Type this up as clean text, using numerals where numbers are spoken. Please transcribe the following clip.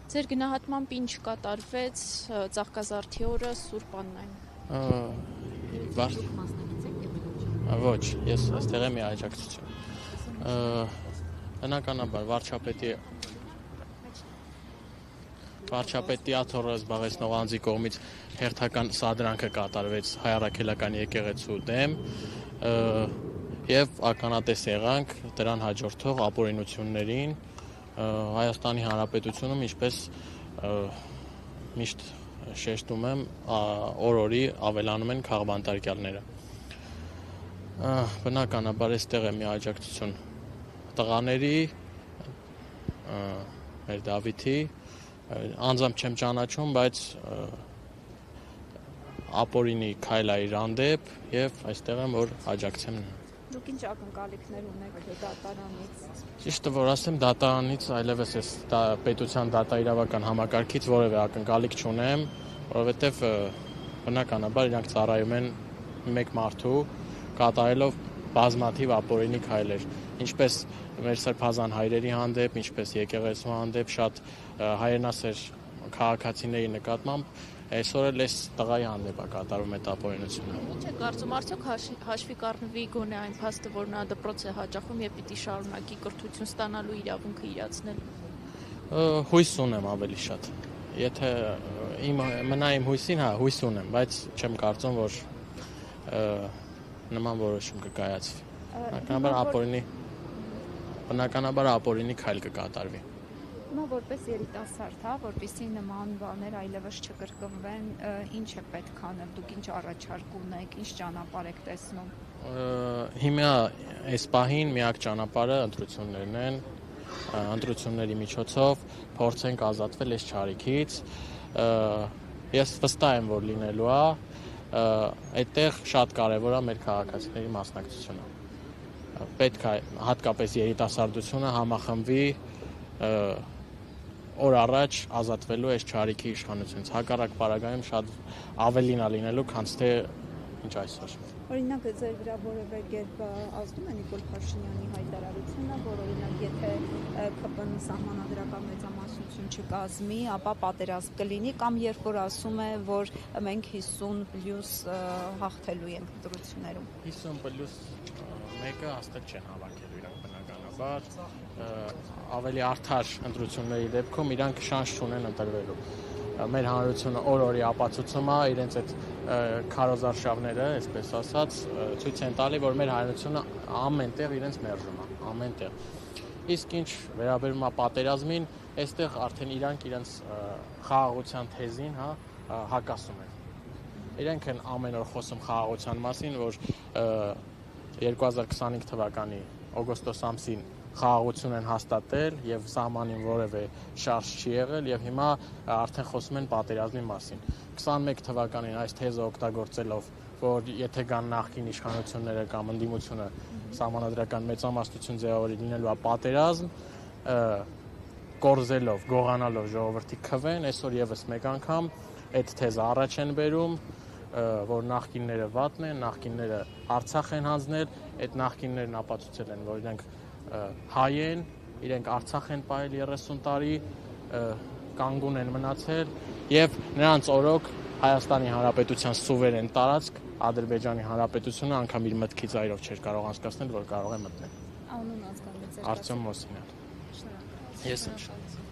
Ձեր գնահատմամբ ինչ կատարվեց Ծաղկազարդի օրը Սուրբ Աննային։ Ոչ, ես այստեղ եմ աջակցություն։ Բնականաբար վարչապետի աթոռը զբաղեցնող անձի կողմից հերթական սադրանքը կատարվեց Հայ առաքելական եկեղեցու դեմ եւ ականատես եղանք դրան հաջորդող ապօրինություններին Հայաստանի Հանրապետությունում, ինչպես միշտ շեշտում եմ, օր-օրի ավելանում են քաղբանտարկյալները։ Բնականաբար այստեղ է մի աջակցություն տղաների, մեր Դավիթի, անձամբ չեմ ճանաչում, բայց ապօրինի քայլ է իր հանդեպ եւ այստեղ եմ, որ աջակցեմ։ Դուք ինչ ակնկալիքներ ունեք դատարանից։ Ճիշտը որ ասեմ, դատարանից այլևս այս պետության դատաիրավական համակարգից որևէ ակնկալիք չունեմ, որովհետև բնականաբար իրանք ծառայում են մեկ մարդու, կատարելով բազմաթիվ ապօրինի քայլեր, ինչպես մեր սրբազան հայրերի հանդեպ, ինչպես եկեղեցու հանդեպ, շատ հայրենասեր քաղաքացիների նկատմամբ այսօր էլ այս տղայի հանդեպ է կատարում այդ ապօրինությունը։ Ինչ է կարծում, արդյոք հաշվի կառնվի գոնե այն փաստը, որ նա դպրոց է հաճախում եւ պիտի շարունակի կրթություն ստանալու իրավունքը իրացնել։ Հույս ունեմ ավելի շատ։ Եթե մնա իմ հույսին, հույս ունեմ, բայց չեմ կարծում, որ նման որոշում կկայացվի։ Բնականաբար ապօրինի քայլ կկատարվի։ Հիմա որպես երիտասարդ, որպեսզի նման բաներ այլևս չկրկնվեն, ինչ է պետք անել, դուք ինչ առաջարկ ունեք, ինչ ճանապարհ եք տեսնում։ Հիմա այս պահին միակ ճանապարհը ընտրություններն են, ընտրությունների միջոցով փորձենք ազատվել այս չարիքից։ Ես վստահ եմ, որ լինելու է, այդտեղ շատ կարևոր է մեր քաղաքացիների մասնակցությունը։ Պետք է հատկապես երիտասարդությունը համախմբվի օր առաջ ազատվելու այս չարիքի իշխանությունից։ Հակառակ պարագայում շատ ավելին է լինելու, քան թե ինչ այսօր։ Օրինակ ձեր վրա որևէ կերպ ազդում է Նիկոլ Փաշինյանի հայտարարությունը, որ օրինակ եթե ԿՊ-ն սահմանադրական մեծամասնություն չկազմի, ապա պատերազմ կլինի, կամ երբ որ ասում է, որ մենք 50+ հաղթելու ենք ընտրություններում։ 50+1-ը հաստատ չեն հավաքելու իրանք բնականաբար, ավելի արդար ընտրությունների դեպքում իրանք շանս չունեն ընտրվելու։ Մեր հանրությունը օր-օրի ապացուցում է իրենց այդ քարոզարշավները, այսպես ասած, ցույց են տալի, որ մեր հանրությունը ամենտեղ իրենց մերժում է, ամենտեղ։ Իսկ ինչ վերաբերում է պատերազմին, այստեղ արդեն իրանք իրենց խաղաղության թեզին, հակասում են։ Իրենք են ամեն օր խոսում խաղաղության մասին, որ 2025 թվականի օգոստոս ամսին խաղաղություն են հաստատել եւ սահմանին որևէ շարժ չի եղել եւ հիմա արդեն խոսում են պատերազմի մասին։ 21 թվականին այս թեզը օգտագործելով, որ եթե կան նախկին իշխանությունները կամ ընդդիմությունը սահմանադրական մեծամասնություն ձևավորի լինելու է պատերազմ, կորզելով, գողանալով ժողովրդի քվեն, այսօր եւս մեկ անգամ այդ թեզը առաջ են բերում, որ նախկինները վատն են, նախկինները Արցախ են հանձնել, այդ նախկիններն ապացուցել են, որ իրենք հայ են, իրենք Արցախ են պահել 30 տարի, կանգուն են մնացել եւ նրանց օրոք Հայաստանի Հանրապետության սուվերեն տարածք Ադրբեջանի Հանրապետությունը անգամ իր մտքի ծայրով չէր կարող անցկացնել, որ կարող է մտնել։ Անուն ազգանունի Արտյոմ Մոսինյան։ Ես եմ շատ